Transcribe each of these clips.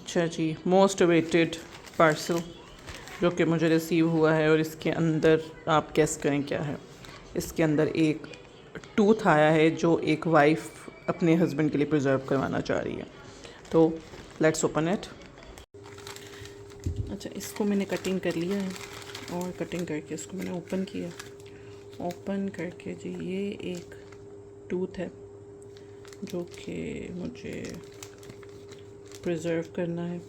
अच्छा जी, most awaited parcel जो कि मुझे रिसीव हुआ है, और इसके अंदर आप गेस करें क्या है। इसके अंदर एक टूथ आया है जो एक वाइफ अपने हस्बैंड के लिए प्रिजर्व करवाना चाह रही है। तो लेट्स ओपन इट। अच्छा, इसको मैंने कटिंग कर लिया है, और कटिंग करके इसको मैंने ओपन किया। ओपन करके जी ये एक टूथ है जो कि मुझे प्रिजर्व करना है,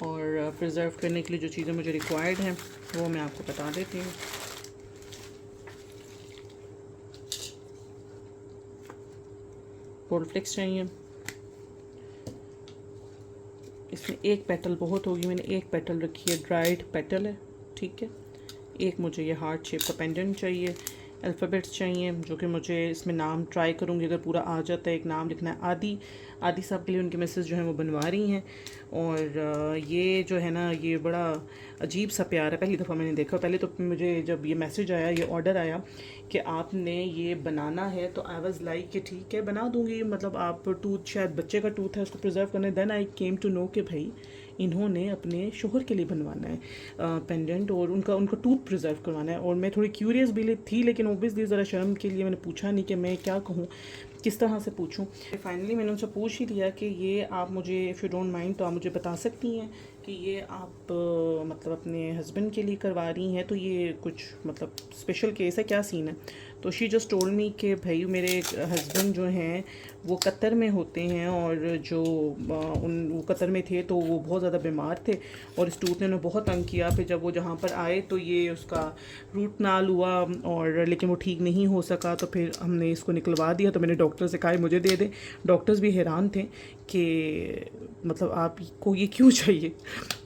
और प्रिजर्व करने के लिए जो चीज़ें मुझे रिक्वायर्ड हैं वो मैं आपको बता देती हूँ। कोल्डफ्लेक्स चाहिए, इसमें एक पेटल बहुत होगी, मैंने एक पेटल रखी है, ड्राइड पेटल है, ठीक है। एक मुझे ये हार्ट शेप का पेंडेंट चाहिए। अल्फ़ाबेट्स चाहिए जो कि मुझे इसमें नाम ट्राई करूँगी, अगर पूरा आ जाता है। एक नाम लिखना है आदि, आदि साहब के लिए उनके मिसेस जो हैं वो बनवा रही हैं। और ये जो है ना, ये बड़ा अजीब सा प्यार है, पहली दफ़ा मैंने देखा। पहले तो मुझे जब ये मैसेज आया, ये ऑर्डर आया कि आपने ये बनाना है, तो आई वाज लाइक कि ठीक है बना दूँगी, मतलब आप टूथ, शायद बच्चे का टूथ है, उसको प्रिजर्व करना है। Then I came to know कि भाई इन्होंने अपने शोहर के लिए बनवाना है पेंडेंट, और उनका टूथ प्रिजर्व करवाना है। और मैं थोड़ी क्यूरियस भी थी, लेकिन ओबियसली ज़रा शर्म के लिए मैंने पूछा नहीं कि मैं क्या कहूँ, किस तरह से पूछूं। फाइनली मैंने उनसे पूछ ही लिया कि ये आप मुझे, इफ़ यू डोंट माइंड, तो आप मुझे बता सकती हैं कि ये आप मतलब अपने हस्बैंड के लिए करवा रही हैं, तो ये कुछ मतलब स्पेशल केस है, क्या सीन है। तो शी जस्ट टोल्ड मी कि भाई मेरे हस्बैंड जो हैं वो कतर में होते हैं, और जो वो कतर में थे तो वो बहुत ज़्यादा बीमार थे, और इस टूथ ने उन्हें बहुत तंग किया। फिर जब वो जहाँ पर आए तो ये उसका रूट नाल हुआ, और लेकिन वो ठीक नहीं हो सका, तो फिर हमने इसको निकलवा दिया। तो मैंने डॉक्टर से कहा मुझे दे दे। डॉक्टर्स भी हैरान थे कि मतलब आपको ये क्यों चाहिए,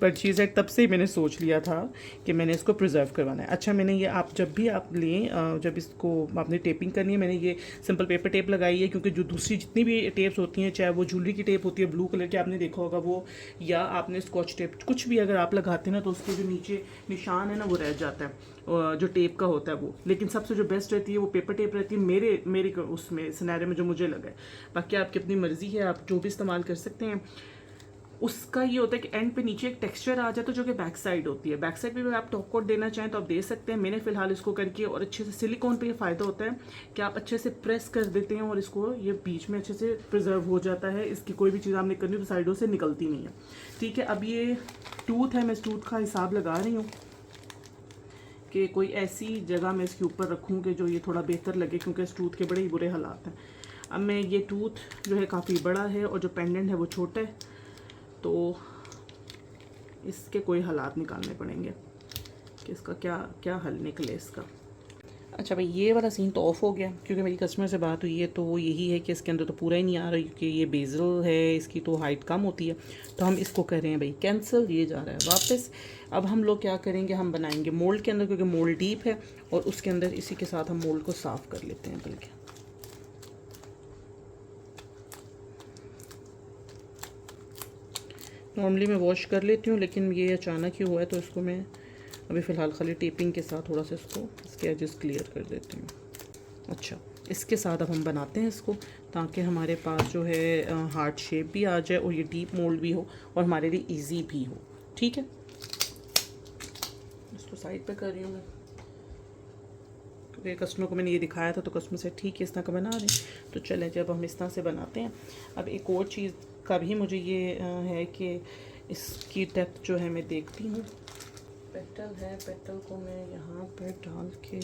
पर चीज़ है तब से ही मैंने सोच लिया था कि मैंने इसको प्रिजर्व करवाना है। अच्छा, मैंने ये, आप जब भी आप लें, जब इसको आपने टेपिंग करनी है, मैंने ये सिंपल पेपर टेप लगाई है, क्योंकि जो दूसरी जितनी भी टेप्स होती हैं, चाहे वो ज्वेलरी की टेप होती है ब्लू कलर की, आपने देखा होगा वो, या आपने स्कॉच टेप, कुछ भी अगर आप लगाते हैं ना, तो उसके जो नीचे निशान है ना वो रह जाता है, जो टेप का होता है वो। लेकिन सबसे जो बेस्ट रहती है वो पेपर टेप रहती है, मेरे उसमें सिनेरियो में जो मुझे लगा है। बाकी आपकी अपनी मर्जी है, आप जो भी इस्तेमाल कर सकते हैं। उसका ये होता है कि एंड पे नीचे एक टेक्सचर आ जाता है जो कि बैक साइड होती है। बैक साइड पे भी आप टॉप कोट देना चाहें तो आप दे सकते हैं। मैंने फिलहाल इसको करके, और अच्छे से सिलिकॉन पे ये फ़ायदा होता है कि आप अच्छे से प्रेस कर देते हैं, और इसको ये बीच में अच्छे से प्रिजर्व हो जाता है। इसकी कोई भी चीज़ आपने करनी तो साइडों से निकलती नहीं है, ठीक है। अब ये टूथ है, मैं इस टूथ का हिसाब लगा रही हूँ कि कोई ऐसी जगह मैं इसके ऊपर रखूँ कि जो ये थोड़ा बेहतर लगे, क्योंकि इस टूथ के बड़े ही बुरे हालात हैं। अब मैं, ये टूथ जो है काफ़ी बड़ा है, और जो पेंडेंट है वो छोटा है, तो इसके कोई हालात निकालने पड़ेंगे कि इसका क्या क्या हल निकले इसका। अच्छा भाई, ये वाला सीन तो ऑफ हो गया, क्योंकि मेरी कस्टमर से बात हुई है तो वो यही है कि इसके अंदर तो पूरा ही नहीं आ रहा, क्योंकि ये बेजल है, इसकी तो हाइट कम होती है। तो हम इसको कर रहे हैं भाई कैंसिल, ये जा रहा है वापस। अब हम लोग क्या करेंगे, हम बनाएंगे मोल्ड के अंदर, क्योंकि मोल्ड डीप है, और उसके अंदर इसी के साथ हम मोल्ड को साफ़ कर लेते हैं। बल्कि नॉर्मली मैं वॉश कर लेती हूँ, लेकिन ये अचानक ही हुआ है, तो इसको मैं अभी फ़िलहाल खाली टेपिंग के साथ थोड़ा सा इसके एजेस क्लियर कर देती हूँ। अच्छा, इसके साथ अब हम बनाते हैं इसको, ताकि हमारे पास जो है हार्ट शेप भी आ जाए, और ये डीप मोल्ड भी हो, और हमारे लिए इजी भी हो, ठीक है। इसको साइड पे कर रही हूँ मैं, क्योंकि कस्टमर को मैंने ये दिखाया था, तो कस्टमर से ठीक है इस तरह का बना दें। तो चलें, जब हम इस तरह से बनाते हैं। अब एक और चीज़ का भी मुझे ये है कि इसकी डेप्थ जो है मैं देखती हूँ। पेटल है, पेटल को मैं यहाँ पर डाल के,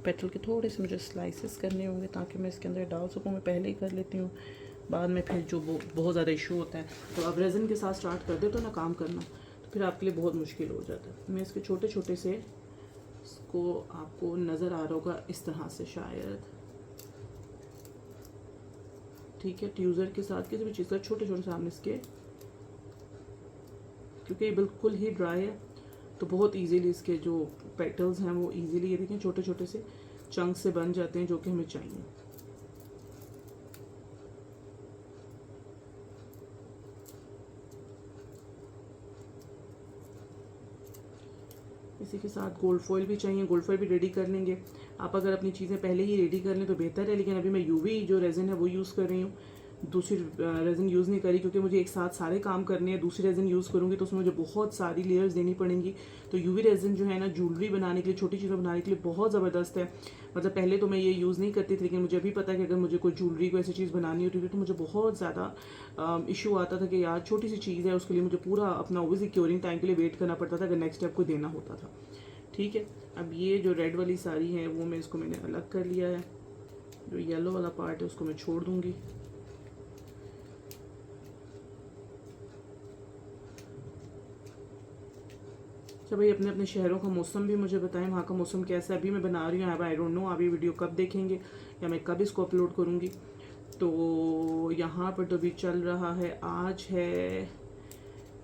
पेटल के थोड़े से मुझे स्लाइसेस करने होंगे ताकि मैं इसके अंदर डाल सकूँ। मैं पहले ही कर लेती हूँ, बाद में फिर जो बहुत ज़्यादा इशू होता है, तो अब रेज़न के साथ स्टार्ट कर दे तो ना काम करना, तो फिर आपके लिए बहुत मुश्किल हो जाता है। मैं इसके छोटे छोटे से, इसको आपको नज़र आ रहा होगा इस तरह से शायद, ठीक है। ट्यूज़र के साथ किसी भी चीज़ का छोटे छोटे सामने इसके, क्योंकि ये बिल्कुल ही ड्राई है, तो बहुत इजीली इसके जो पेटल्स हैं वो इजीली, ये देखें छोटे छोटे से चंक से बन जाते हैं, जो कि हमें चाहिए। इसी के साथ गोल्ड फॉइल भी चाहिए, गोल्ड फॉइल भी रेडी कर लेंगे। आप अगर अपनी चीज़ें पहले ही रेडी कर लें तो बेहतर है, लेकिन अभी मैं यूवी जो रेज़न है वो यूज़ कर रही हूँ, दूसरी रेज़न यूज़ नहीं करी, क्योंकि मुझे एक साथ सारे काम करने हैं। दूसरी रेज़न यूज़ करूँगी तो उसमें मुझे बहुत सारी लेयर्स देनी पड़ेंगी। तो यूवी रेज़न जो है ना, ज्वेलरी बनाने के लिए, छोटी चीज़ें बनाने के लिए बहुत ज़बरदस्त है। मतलब पहले तो मैं ये यूज़ नहीं करती थी, लेकिन मुझे अभी पता है कि अगर मुझे कोई ज्वेलरी को ऐसी चीज़ बनानी होती थी तो मुझे बहुत ज़्यादा इशू आता था कि यार छोटी सी चीज़ है, उसके लिए मुझे पूरा अपना ओबियसली क्योरिंग टाइम के लिए वेट करना पड़ता था अगर नेक्स्ट स्टेप को देना होता था। ठीक है, अब ये जो रेड वाली साड़ी है वो मैंने अलग कर लिया है। जो येलो वाला पार्ट है उसको मैं छोड़ दूँगी। अच्छा भाई, अपने अपने शहरों का मौसम भी मुझे बताएं, वहाँ का मौसम कैसा है। अभी मैं बना रही हूँ, अब आई डोंट नो आप ये वीडियो कब देखेंगे या मैं कब इसको अपलोड करूँगी। तो यहाँ पर तो अभी चल रहा है, आज है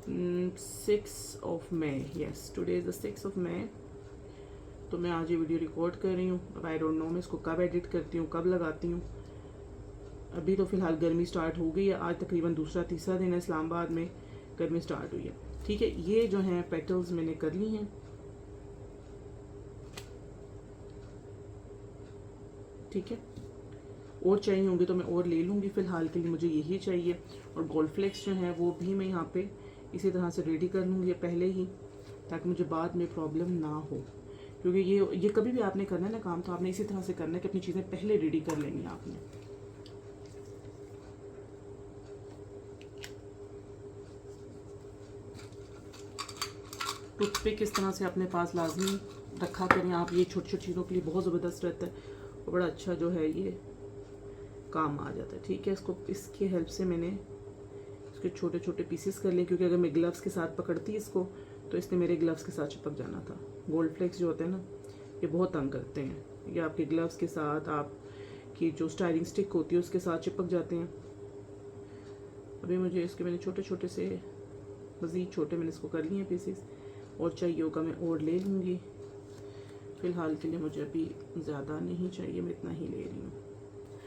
6 मई, यस टुडे इज़ द 6 मई। तो मैं आज ये वीडियो रिकॉर्ड कर रही हूँ। अब आई डोंट नो मैं इसको कब एडिट करती हूँ, कब लगाती हूँ। अभी तो फ़िलहाल गर्मी स्टार्ट हो गई है, आज तकरीबन दूसरा तीसरा दिन है इस्लामाबाद में गर्मी स्टार्ट हुई है। ठीक है, ये जो हैं पेटल्स मैंने कर ली हैं। ठीक है, और चाहिए होंगे तो मैं और ले लूँगी, फ़िलहाल के लिए मुझे यही चाहिए। और गोल्ड फ्लेक्स जो हैं वो भी मैं यहाँ पे इसी तरह से रेडी कर लूँगी पहले ही, ताकि मुझे बाद में प्रॉब्लम ना हो। क्योंकि ये कभी भी आपने करना है ना काम, तो आपने इसी तरह से करना है कि अपनी चीज़ें पहले रेडी कर लेनी है आपने। टूथपिक इस तरह से अपने पास लाजमी रखा करें आप, ये छोटी छोटी चीज़ों के लिए बहुत ज़बरदस्त रहता है और बड़ा अच्छा जो है ये काम आ जाता है। ठीक है, इसकी हेल्प से मैंने इसके छोटे छोटे पीसेस कर लिए, क्योंकि अगर मैं ग्लव्स के साथ पकड़ती इसको तो इसने मेरे ग्लव्स के साथ चिपक जाना था। गोल्ड फ्लेक्स जो होते हैं ना, ये बहुत तंग करते हैं, ये आपके ग्लव्स के साथ, आपकी जो स्टाइलिंग स्टिक होती है उसके साथ चिपक जाते हैं। अभी मैंने छोटे छोटे से मज़ीद छोटे मैंने इसको कर लिए हैं पीसेस, और चाहिए होगा मैं और ले लूँगी। फ़िलहाल के लिए मुझे अभी ज़्यादा नहीं चाहिए, मैं इतना ही ले रही हूँ।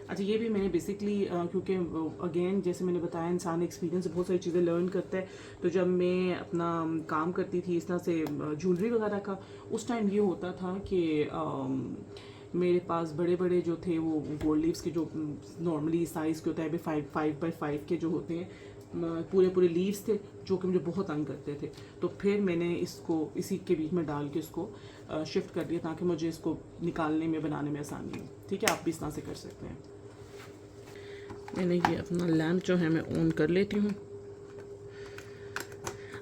अच्छा, ये भी मैंने बेसिकली क्योंकि अगेन जैसे मैंने बताया, इंसान एक्सपीरियंस से बहुत सारी चीज़ें लर्न करता है। तो जब मैं अपना काम करती थी इस तरह से ज्वेलरी वगैरह का, उस टाइम ये होता था कि मेरे पास बड़े बड़े जो थे वो गोल्ड लीव्स के जो नॉर्मली साइज़ के होता है 5x5 के जो होते हैं, पूरे पूरे लीव्स थे जो कि मुझे बहुत तंग करते थे। तो फिर मैंने इसको इसी के बीच में डाल के इसको शिफ्ट कर दिया, ताकि मुझे इसको निकालने में बनाने में आसानी हो। ठीक है, आप भी इस तरह से कर सकते हैं। मैंने ये अपना लैम्प जो है मैं ऑन कर लेती हूँ।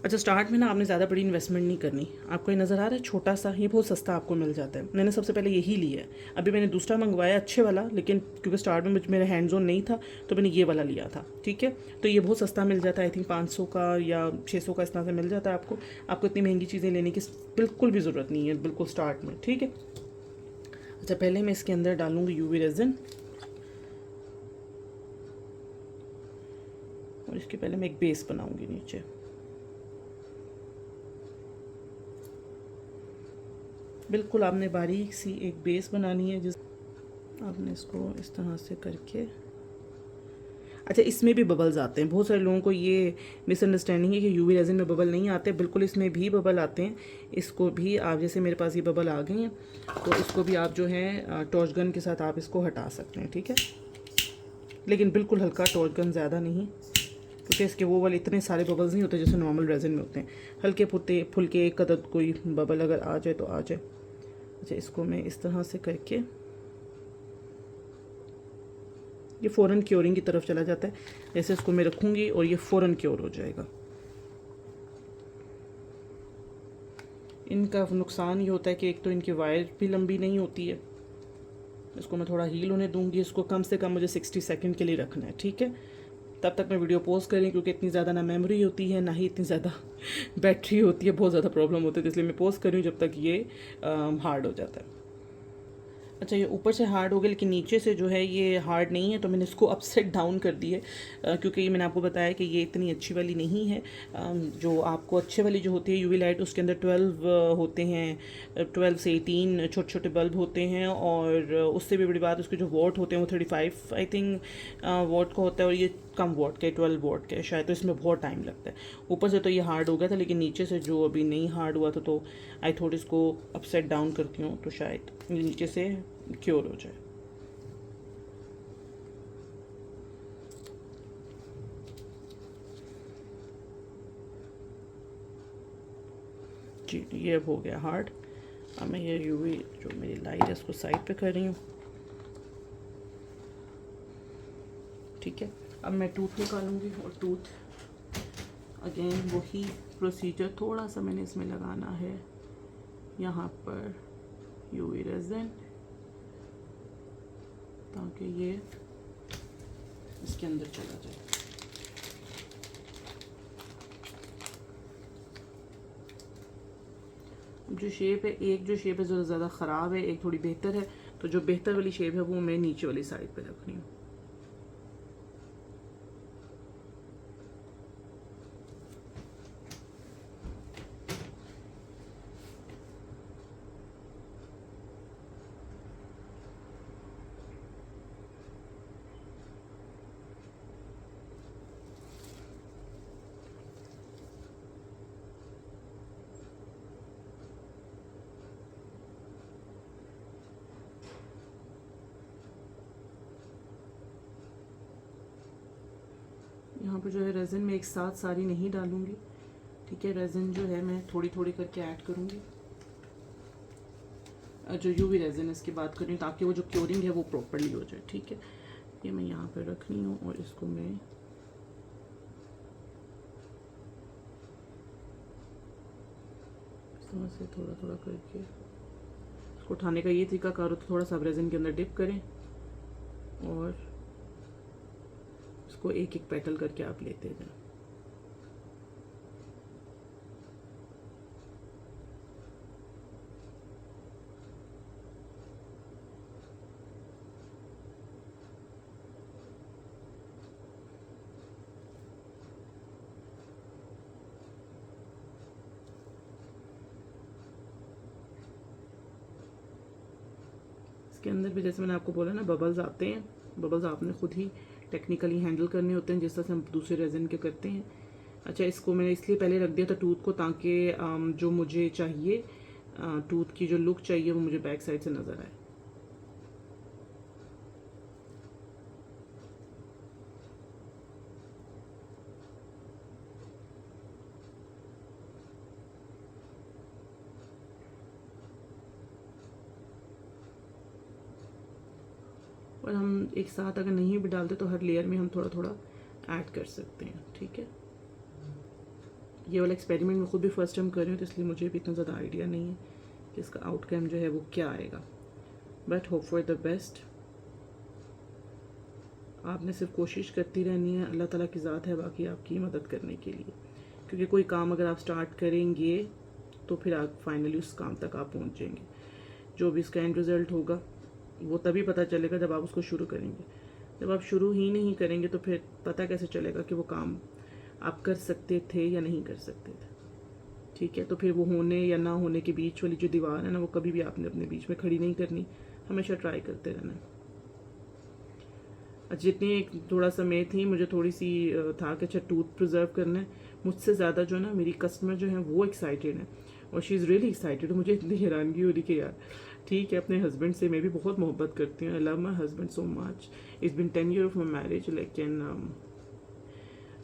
अच्छा, स्टार्ट में ना आपने ज़्यादा बड़ी इन्वेस्टमेंट नहीं करनी। आपको ये नज़र आ रहा है छोटा सा, ये बहुत सस्ता आपको मिल जाता है। मैंने सबसे पहले यही लिया है। अभी मैंने दूसरा मंगवाया अच्छे वाला, लेकिन क्योंकि स्टार्ट में मेरे हैंड्स ऑन नहीं था तो मैंने ये वाला लिया था। ठीक है, तो ये बहुत सस्ता मिल जाता है, आई थिंक 500 का या 600 का इस तरह से मिल जाता है आपको इतनी महंगी चीज़ें लेने की बिल्कुल भी ज़रूरत नहीं है, बिल्कुल स्टार्ट में। ठीक है, अच्छा पहले मैं इसके अंदर डालूँगी यूवी रेज़न, और इसके पहले मैं एक बेस बनाऊँगी नीचे। बिल्कुल आपने बारीक सी एक बेस बनानी है, जिस आपने इसको इस तरह से करके। अच्छा, इसमें भी बबल्स आते हैं। बहुत सारे लोगों को ये मिसअंडरस्टैंडिंग है कि यूवी रेज़िन में बबल नहीं आते। बिल्कुल इसमें भी बबल आते हैं। इसको भी आप, जैसे मेरे पास ये बबल आ गए हैं, तो इसको भी आप जो है टॉर्च गन के साथ आप इसको हटा सकते हैं। ठीक है, लेकिन बिल्कुल हल्का, टॉर्च गन ज़्यादा नहीं, क्योंकि इसके वो वाले इतने सारे बबल्स नहीं होते जैसे नॉर्मल रेज़िन में होते हैं। हल्के फुल्के एक अदद कोई बबल अगर आ जाए तो आ जाए। अच्छा, इसको मैं इस तरह से करके, ये फ़ौरन क्योरिंग की तरफ चला जाता है। जैसे इसको मैं रखूँगी और ये फ़ौरन क्योर हो जाएगा। इनका नुकसान ये होता है कि एक तो इनकी वायर भी लंबी नहीं होती है। इसको मैं थोड़ा हील होने दूँगी। इसको कम से कम मुझे 60 सेकंड के लिए रखना है। ठीक है, तब तक मैं वीडियो पॉज करें, क्योंकि इतनी ज़्यादा ना मेमोरी होती है, ना ही इतनी ज़्यादा बैटरी होती है, बहुत ज़्यादा प्रॉब्लम होती है। इसलिए मैं पॉज कर रही हूँ जब तक ये हार्ड हो जाता है। अच्छा, ये ऊपर से हार्ड हो गया, लेकिन नीचे से जो है ये हार्ड नहीं है, तो मैंने इसको अपसाइड डाउन कर दी है, क्योंकि ये मैंने आपको बताया कि ये इतनी अच्छी वाली नहीं है। जो आपको अच्छे वाली जो होती है यूवी लाइट, उसके अंदर 12 होते हैं, 12 से 18 छोटे छोटे बल्ब होते हैं, और उससे भी बड़ी बात उसके जो वॉट होते हैं वो 35 आई थिंक वॉट का होता है, और ये कम वॉट का 12 वॉट का है शायद, तो इसमें बहुत टाइम लगता है। ऊपर से तो ये हार्ड हो गया था, लेकिन नीचे से जो अभी नहीं हार्ड हुआ था, तो आई थॉट इसको अपसाइड डाउन करती हूँ तो शायद नीचे से क्योर हो जाए। जी ये अब हो गया हार्ड। अब मैं ये यूवी जो मेरी लाइट है उसको साइड पे कर रही हूँ। ठीक है, अब मैं टूथ निकालूंगी और टूथ अगेन वही प्रोसीजर, थोड़ा सा मैंने इसमें लगाना है यहाँ पर यूवी रेज़न, ताकि ये इसके अंदर चला जाए। जो शेप है, एक जो शेप है जो ज़्यादा ख़राब है, एक थोड़ी बेहतर है, तो जो बेहतर वाली शेप है वो मैं नीचे वाली साइड पे रख रही हूँ। यहाँ पे जो है रेज़न में एक साथ सारी नहीं डालूँगी। ठीक है, रेज़न जो है मैं थोड़ी थोड़ी करके ऐड करूँगी। जो यूवी रेज़न है इसकी बात कर रही हूँ, ताकि वो जो क्योरिंग है वो प्रॉपरली हो जाए। ठीक है, ये मैं यहाँ पे रख रही हूँ और इसको मैं इस तरह से थोड़ा थोड़ा करके इसको उठाने का ये तरीका करो, तो थोड़ा सा रेज़न के अंदर डिप करें और इसको एक एक पेटल करके आप लेते जाएं। इसके अंदर भी जैसे मैंने आपको बोला ना, बबल्स आते हैं। बबल्स आपने खुद ही टेक्निकली हैंडल करने होते हैं, जिस तरह से हम दूसरे रेज़न के करते हैं। अच्छा, इसको मैंने इसलिए पहले रख दिया था टूथ को, ताकि जो मुझे चाहिए टूथ की जो लुक चाहिए वो मुझे बैक साइड से नज़र आए। और हम एक साथ अगर नहीं भी डालते तो हर लेयर में हम थोड़ा थोड़ा ऐड कर सकते हैं। ठीक है, ये वाला एक्सपेरिमेंट मैं खुद भी फर्स्ट टाइम कर रही हूँ, तो इसलिए मुझे भी इतना ज़्यादा आइडिया नहीं है कि इसका आउटकम जो है वो क्या आएगा, but hope for the best. आपने सिर्फ कोशिश करती रहनी है, अल्लाह ताला की ज़ात है बाकी आपकी मदद करने के लिए। क्योंकि कोई काम अगर आप स्टार्ट करेंगे तो फिर आप फाइनली उस काम तक आप पहुँचेंगे। जो भी इसका एंड रिज़ल्ट होगा वो तभी पता चलेगा जब आप उसको शुरू करेंगे। जब आप शुरू ही नहीं करेंगे तो फिर पता कैसे चलेगा कि वो काम आप कर सकते थे या नहीं कर सकते थे। ठीक है, तो फिर वो होने या ना होने के बीच वाली जो दीवार है ना, वो कभी भी आपने अपने बीच में खड़ी नहीं करनी, हमेशा ट्राई करते रहना है। जितनी एक थोड़ा सा मैं थी, मुझे थोड़ी सी था कि अच्छा टूथ प्रिजर्व करना है, मुझसे ज़्यादा जो है ना मेरी कस्टमर जो है वो एक्साइटेड है और शी इज़ रियली एक्साइटेड। मुझे इतनी हैरानगी हो रही कि यार ठीक है, अपने हस्बैंड से मैं भी बहुत मोहब्बत करती हूँ। I love my husband so much. It's been 10 year of my marriage, लेकिन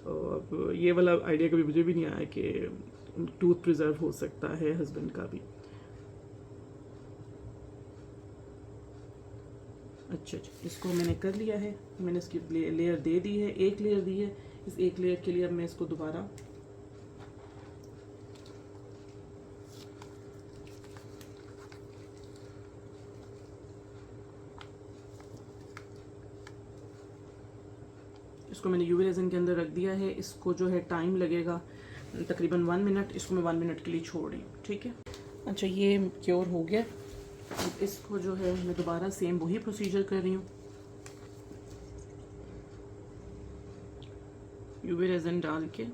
अब ये वाला आइडिया कभी मुझे भी नहीं आया कि टूथ प्रिजर्व हो सकता है हस्बैंड का भी। अच्छा, इसको मैंने कर लिया है, मैंने इसकी लेयर दे दी है, एक लेयर दी है। इस एक लेयर के लिए अब मैं इसको दोबारा इसको मैंने यूवी रेज़न के अंदर रख दिया है। इसको जो है टाइम लगेगा तकरीबन 1 मिनट। इसको मैं 1 मिनट के लिए छोड़ रही हूँ। ठीक है, अच्छा ये क्योर हो गया। अब इसको जो है मैं दोबारा सेम वही प्रोसीजर कर रही हूँ। यूवी रेज़न डाल के,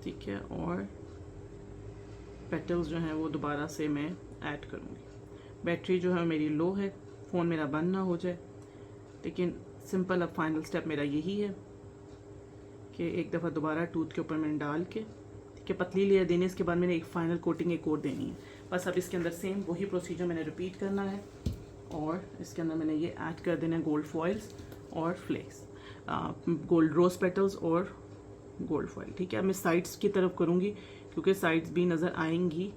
ठीक है, और पेटल्स जो हैं वो दोबारा से मैं ऐड करूँगी। बैटरी जो है मेरी लो है, फ़ोन मेरा बंद ना हो जाए, लेकिन सिंपल अब फाइनल स्टेप मेरा यही है कि एक दफ़ा दोबारा टूथ के ऊपर मैंने डाल के, ठीक है, पतली लेयर देनी है। इसके बाद मैंने एक फाइनल कोटिंग एक और देनी है। बस अब इसके अंदर सेम वही प्रोसीजर मैंने रिपीट करना है और इसके अंदर मैंने ये ऐड कर देना है गोल्ड फॉइल्स और फ्लेक्स, गोल्ड रोज पेटल्स और गोल्ड फॉइल। ठीक है, अब मैं साइड्स की तरफ करूँगी क्योंकि साइड्स भी नज़र आएंगी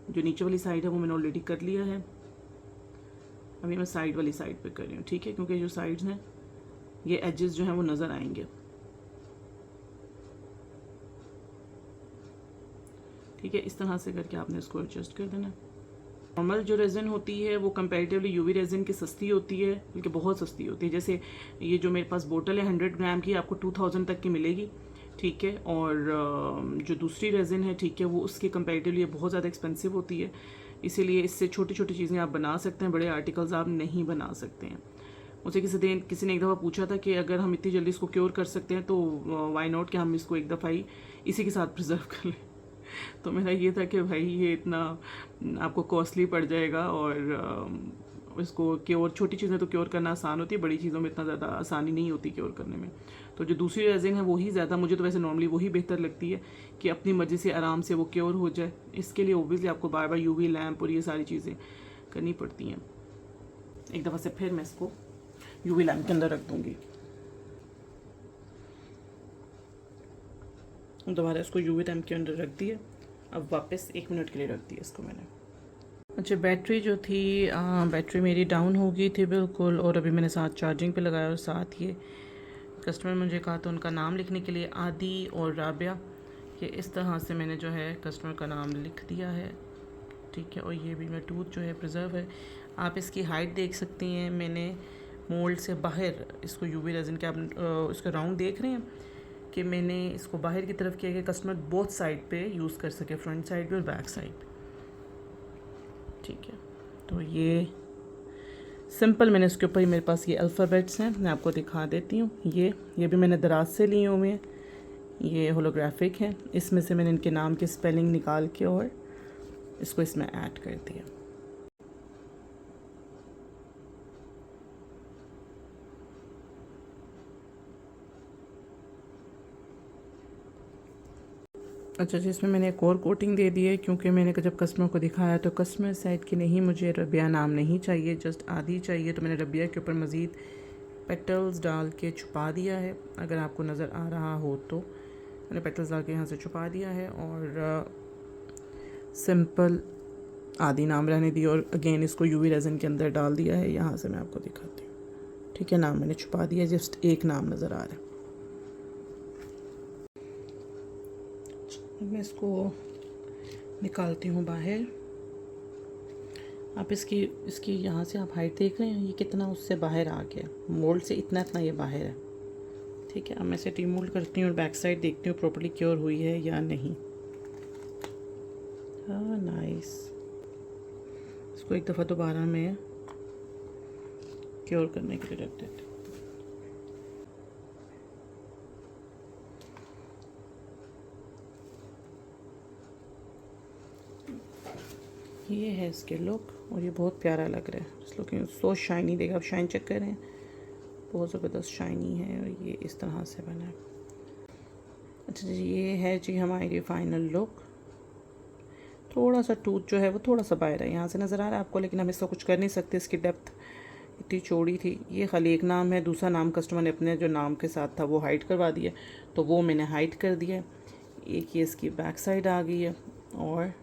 जो नीचे वाली साइड है वो मैंने ऑलरेडी कर लिया है। अभी मैं साइड वाली साइड पे कर रही हूँ, ठीक है, क्योंकि जो साइड्स हैं ये एजेस जो हैं वो नज़र आएंगे। ठीक है, इस तरह से करके आपने इसको एडजस्ट कर देना। नॉर्मल जो रेजिन होती है वो कंपैरेटिवली यूवी रेजिन की सस्ती होती है, बल्कि बहुत सस्ती होती है। जैसे ये जो मेरे पास बोतल है 100 ग्राम की, आपको 2000 तक की मिलेगी, ठीक है। और जो दूसरी रेजिन है, ठीक है, वो उसके कंपैरेटिवली बहुत ज़्यादा एक्सपेंसिव होती है, इसीलिए इससे छोटी छोटी चीज़ें आप बना सकते हैं, बड़े आर्टिकल्स आप नहीं बना सकते हैं। मुझे किसी ने एक दफ़ा पूछा था कि अगर हम इतनी जल्दी इसको क्योर कर सकते हैं तो वाई नॉट कि हम इसको एक दफ़ा ही इसी के साथ प्रिजर्व कर लें। तो मेरा ये था कि भाई ये इतना आपको कॉस्टली पड़ जाएगा, और इसको क्योर, छोटी चीज़ें तो क्योर करना आसान होती है, बड़ी चीज़ों में इतना ज़्यादा आसानी नहीं होती क्योर करने में। तो जो दूसरी रेजिन है वही ज़्यादा, मुझे तो वैसे नॉर्मली वही बेहतर लगती है कि अपनी मर्ज़ी से आराम से वो क्योर हो जाए। इसके लिए ओबियसली आपको बार बार यूवी लैम्प और ये सारी चीज़ें करनी पड़ती हैं। एक दफ़ा से फिर मैं इसको यूवी लैम्प के अंदर रख दूँगी। दोबारा इसको यूवी लैम्प के अंदर रख दिया। अब वापस 1 मिनट के लिए रख दिया इसको मैंने। अच्छा, बैटरी जो थी, बैटरी मेरी डाउन हो गई थी बिल्कुल, और अभी मैंने साथ चार्जिंग पे लगाया, और साथ ये कस्टमर मुझे कहा तो उनका नाम लिखने के लिए आदि और राबिया, कि इस तरह से मैंने जो है कस्टमर का नाम लिख दिया है, ठीक है। और ये भी मेरा टूथ जो है प्रिजर्व है। आप इसकी हाइट देख सकती हैं, मैंने मोल्ड से बाहर इसको यूवी रेजिन के, आप इसका राउंड देख रहे हैं कि मैंने इसको बाहर की तरफ किया कि कस्टमर बोथ साइड पे यूज़ कर सके, फ्रंट साइड पे और बैक साइड पे, ठीक है। तो ये सिंपल, मैंने इसके ऊपर ही, मेरे पास ये अल्फ़ाबेट्स हैं, मैं आपको दिखा देती हूँ। ये भी मैंने दराज से लिए हुए हैं, ये होलोग्राफिक हैं। इसमें से मैंने इनके नाम की स्पेलिंग निकाल के और इसको इसमें ऐड कर दिया। अच्छा जी, इसमें मैंने एक और कोटिंग दे दी है, क्योंकि मैंने जब कस्टमर को दिखाया तो कस्टमर साइड की नहीं, मुझे रबिया नाम नहीं चाहिए, जस्ट आदि चाहिए। तो मैंने रबिया के ऊपर मज़ीद पेटल्स डाल के छुपा दिया है, अगर आपको नज़र आ रहा हो तो मैंने पेटल्स डाल के यहाँ से छुपा दिया है, और सिंपल आदि नाम रहने दिया, और अगेन इसको यूवी रेजिन के अंदर डाल दिया है। यहाँ से मैं आपको दिखाती हूँ, ठीक है। नाम मैंने छुपा दिया, जस्ट एक नाम नज़र आ रहा है। मैं इसको निकालती हूँ बाहर। आप इसकी यहाँ से आप हाइट देख रहे हैं, ये कितना उससे बाहर आ गया, मोल्ड से इतना ये बाहर है, ठीक है। अब मैं इसे रीमोल्ड करती हूँ और बैक साइड देखती हूँ प्रॉपर्ली क्योर हुई है या नहीं। हाँ, नाइस। इसको एक दफ़ा दोबारा मैं क्योर करने के लिए रख देती हूँ। ये है इसके लुक, और ये बहुत प्यारा लग रहा है। इस लुकिंग सो शाइनी, देखा आप शाइन चेक करें, बहुत ज़बरदस्त शाइनी है, और ये इस तरह से बना है। अच्छा जी, ये है जी हमारी फाइनल लुक। थोड़ा सा टूथ जो है वो थोड़ा सा बाहर है, यहाँ से नज़र आ रहा है आपको, लेकिन हम इसका कुछ कर नहीं सकते, इसकी डेप्थ इतनी चौड़ी थी। ये खाली एक नाम है, दूसरा नाम कस्टमर ने अपने जो नाम के साथ था वो हाइड करवा दिया, तो वो मैंने हाइड कर दिया। एक ये इसकी बैक साइड आ गई है, और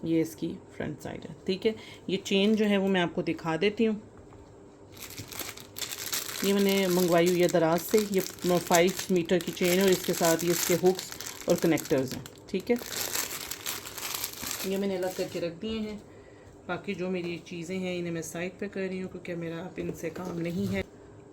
ये इसकी फ्रंट साइड है, ठीक है। ये चेन जो है वो मैं आपको दिखा देती हूँ। ये मैंने मंगवाई हुई है दराज से, ये 5 मीटर की चेन है, और इसके साथ ये इसके हुक्स और कनेक्टर्स हैं, ठीक है। ये मैंने अलग करके रख दिए हैं। बाकी जो मेरी चीज़ें हैं इन्हें मैं साइड पे कर रही हूँ, क्योंकि मेरा अब इनसे काम नहीं है।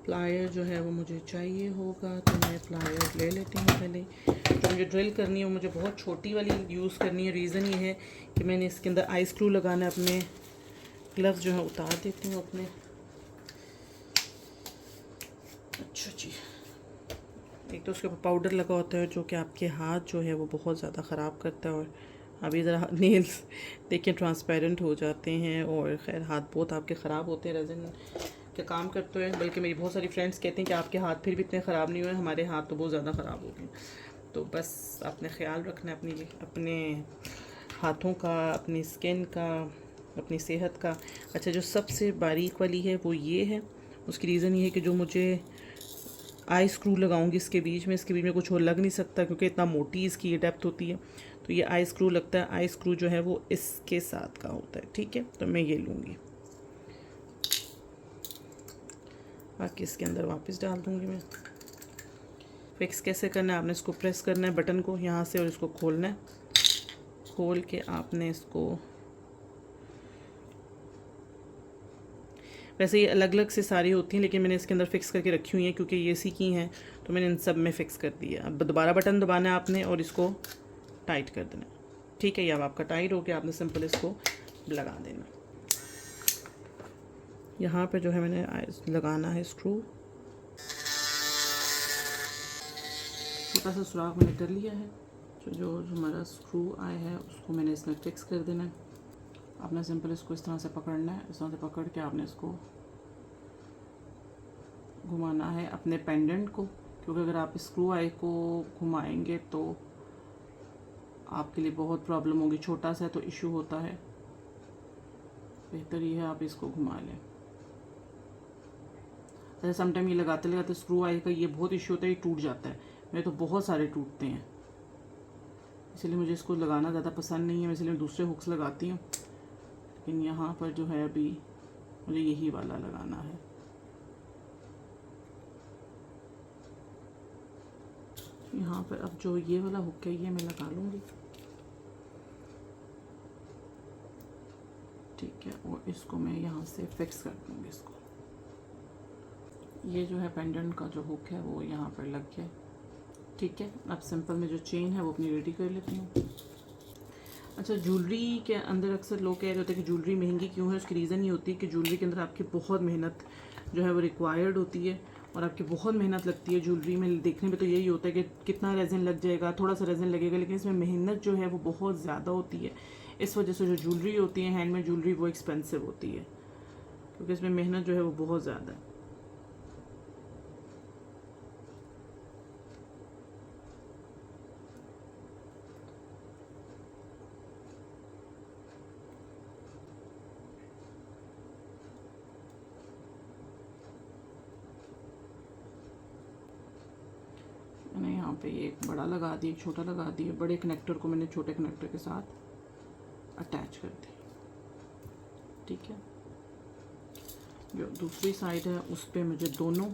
प्लायर जो है वो मुझे चाहिए होगा, तो मैं प्लायर ले लेती हूँ पहले। जो मुझे ड्रिल करनी है वो मुझे बहुत छोटी वाली यूज़ करनी है। रीज़न ये है कि मैंने इसके अंदर आई स्क्रू लगाना है। अपने ग्लव्स जो है उतार देती हूँ अपने। अच्छा जी, एक तो उसके ऊपर पाउडर लगा होता है जो कि आपके हाथ जो है वो बहुत ज़्यादा ख़राब करता है, और अभी ज़रा नेल्स देखिए ट्रांसपेरेंट हो जाते हैं, और ख़ैर हाथ बहुत आपके ख़राब होते हैं रेज़िन के काम करते हैं। बल्कि मेरी बहुत सारी फ्रेंड्स कहती हैं कि आपके हाथ फिर भी इतने ख़राब नहीं हुए, हमारे हाथ तो बहुत ज़्यादा ख़राब हो गए। तो बस आपने ख्याल रखना है अपने हाथों का, अपनी स्किन का, अपनी सेहत का। अच्छा, जो सबसे बारीक वाली है वो ये है। उसकी रीज़न ये है कि जो मुझे आई स्क्रू लगाऊंगी इसके बीच में कुछ और लग नहीं सकता, क्योंकि इतना मोटी इसकी ये डेप्थ होती है। तो ये आई स्क्रू लगता है, आई स्क्रू जो है वो इसके साथ का होता है, ठीक है। तो मैं ये लूँगी, बाकी इसके अंदर वापस डाल दूँगी मैं। फिक्स कैसे करना है, आपने इसको प्रेस करना है बटन को यहाँ से और इसको खोलना है, खोल के आपने इसको, वैसे ये अलग अलग से सारी होती हैं लेकिन मैंने इसके अंदर फ़िक्स करके रखी हुई हैं क्योंकि ये सी की हैं, तो मैंने इन सब में फ़िक्स कर दिया। अब दोबारा बटन दबाना है आपने और इसको टाइट कर देना, ठीक है। ये अब आपका टाइट हो गया, आपने सिंपल इसको लगा देना। यहाँ पे जो है मैंने लगाना है स्क्रू, छोटा सा सुराख मैंने कर लिया है। जो हमारा स्क्रू आया है उसको मैंने इसमें फ़िक्स कर देना है। आपने सिंपल इसको इस तरह से पकड़ना है, इस तरह से पकड़ के आपने इसको घुमाना है अपने पेंडेंट को, क्योंकि अगर आप स्क्रू आई को घुमाएंगे तो आपके लिए बहुत प्रॉब्लम होगी। छोटा सा तो इशू होता है, बेहतर ये है आप इसको घुमा लें। ऐसे समटाइम ये लगाते लगाते स्क्रू आई का ये बहुत इशू होता है, ये टूट जाता है। मेरे तो बहुत सारे टूटते हैं, इसलिए मुझे इसको लगाना ज़्यादा पसंद नहीं है, मैं इसलिए दूसरे हुक्स लगाती हूँ। लेकिन यहाँ पर जो है अभी मुझे यही वाला लगाना है। यहाँ पर अब जो ये वाला हुक है ये मैं लगा लूँगी, ठीक है। और इसको मैं यहाँ से फिक्स कर दूँगी इसको। ये जो है पेंडेंट का जो हुक है वो यहाँ पर लग गया, ठीक है। अब सिंपल में जो चेन है वो अपनी रेडी कर लेती हूँ। अच्छा, ज्वेलरी के अंदर अक्सर लोग कह रहे होते हैं कि ज्वेलरी महंगी क्यों है। उसकी रीज़न ये होती है कि ज्वेलरी के अंदर आपकी बहुत मेहनत जो है वो रिक्वायर्ड होती है और आपकी बहुत मेहनत लगती है ज्वेलरी में। देखने में तो यही होता है कि कितना रेज़न लग जाएगा, थोड़ा सा रेज़न लगेगा, लेकिन इसमें मेहनत जो है वो बहुत ज़्यादा होती है। इस वजह से जो ज्वेलरी होती है, हैंडमेड ज्वेलरी, वो एक्सपेंसिव होती है क्योंकि इसमें मेहनत जो है वो बहुत ज़्यादा है। मैंने यहाँ पे एक बड़ा लगा दिया, एक छोटा लगा दिया। बड़े कनेक्टर को मैंने छोटे कनेक्टर के साथ अटैच कर दिया, ठीक है। जो दूसरी साइड है उस पर मुझे दोनों,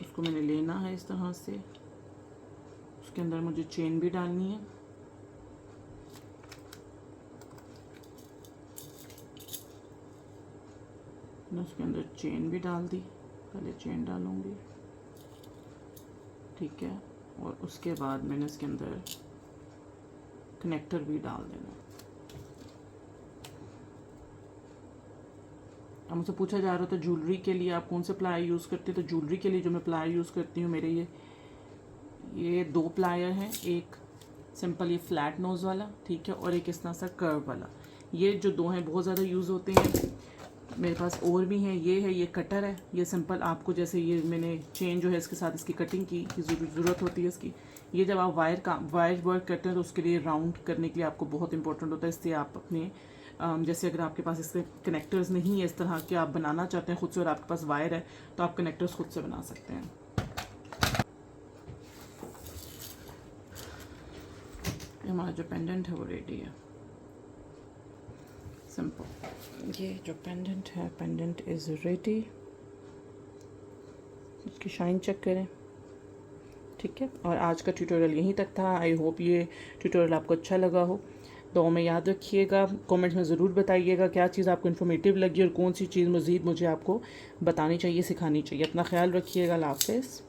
उसको मैंने लेना है इस तरह से। उसके अंदर मुझे चेन भी डालनी है, मैंने उसके अंदर चेन भी डाल दी, पहले चेन डालूंगी, ठीक है। और उसके बाद मैंने इसके अंदर कनेक्टर भी डाल देना। अब मुझसे पूछा जा रहा था ज्वेलरी के लिए आप कौन से प्लाई यूज़ करते हैं, तो ज्वेलरी के लिए जो मैं प्लाई यूज़ करती हूँ, मेरे ये 2 प्लायर हैं। एक सिंपल ये फ्लैट नोज़ वाला, ठीक है, और एक इस तरह सा कर्व वाला। ये जो 2 हैं बहुत ज़्यादा यूज़ होते हैं। मेरे पास और भी हैं, ये है, ये कटर है। ये सिंपल आपको जैसे ये मैंने चेन जो है इसके साथ इसकी कटिंग की ज़रूरत होती है इसकी। ये जब आप वायर वर्क करते हैं तो उसके लिए राउंड करने के लिए आपको बहुत इंपॉर्टेंट होता है। इससे आप अपने जैसे अगर आपके पास इसके कनेक्टर्स नहीं है इस तरह के, आप बनाना चाहते हैं खुद से और आपके पास वायर है, तो आप कनेक्टर्स खुद से बना सकते हैं। हमारा जो पेंडेंट है वो रेडी है, सिंपल। ये जो पेंडेंट है, पेंडेंट इज़ रेडी। इसकी शाइन चेक करें, ठीक है। और आज का ट्यूटोरियल यहीं तक था। आई होप ये ट्यूटोरियल आपको अच्छा लगा हो। तो में याद रखिएगा, कमेंट्स में ज़रूर बताइएगा क्या चीज़ आपको इन्फॉर्मेटिव लगी और कौन सी चीज़ मज़ीद मुझे आपको बतानी चाहिए, सिखानी चाहिए। अपना ख्याल रखिएगा। अल्लाह हाफ़िज़।